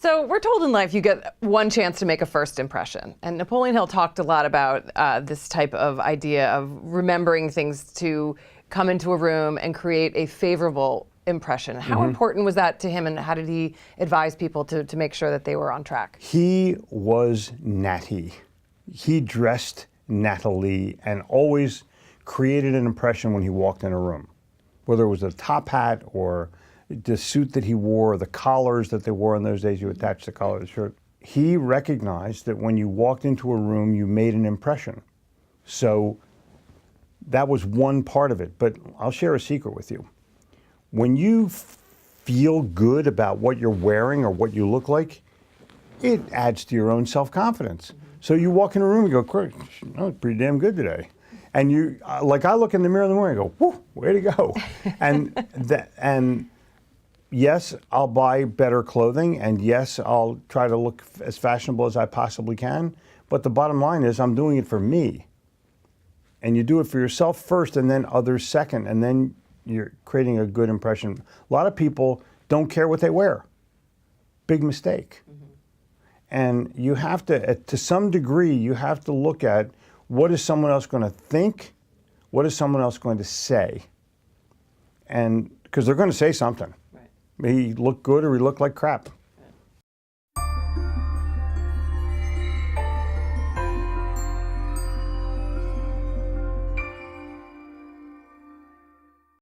So we're told in life you get one chance to make a first impression. And Napoleon Hill talked a lot about this type of idea of remembering things to come into a room and create a favorable impression. How important was that to him, and how did he advise people to make sure that they were on track? He was natty. He dressed nattily and always created an impression when he walked in a room. Whether it was a top hat or the suit that he wore, the collars that they wore in those days, you attached the collar to the shirt. He recognized that when you walked into a room, you made an impression. So that was one part of it. But I'll share a secret with you. When you feel good about what you're wearing or what you look like, it adds to your own self-confidence. So you walk in a room and go, "Great, I look pretty damn good today." And you, like I look in the mirror in the morning and go, "Whoo, way to go." And yes, I'll buy better clothing, and yes, I'll try to look as fashionable as I possibly can. But the bottom line is I'm doing it for me. And you do it for yourself first, and then others second, and then you're creating a good impression. A lot of people don't care what they wear. Big mistake. And you have to some degree, you have to look at what is someone else going to think, what is someone else going to say. And because they're going to say something. He looked good or he looked like crap.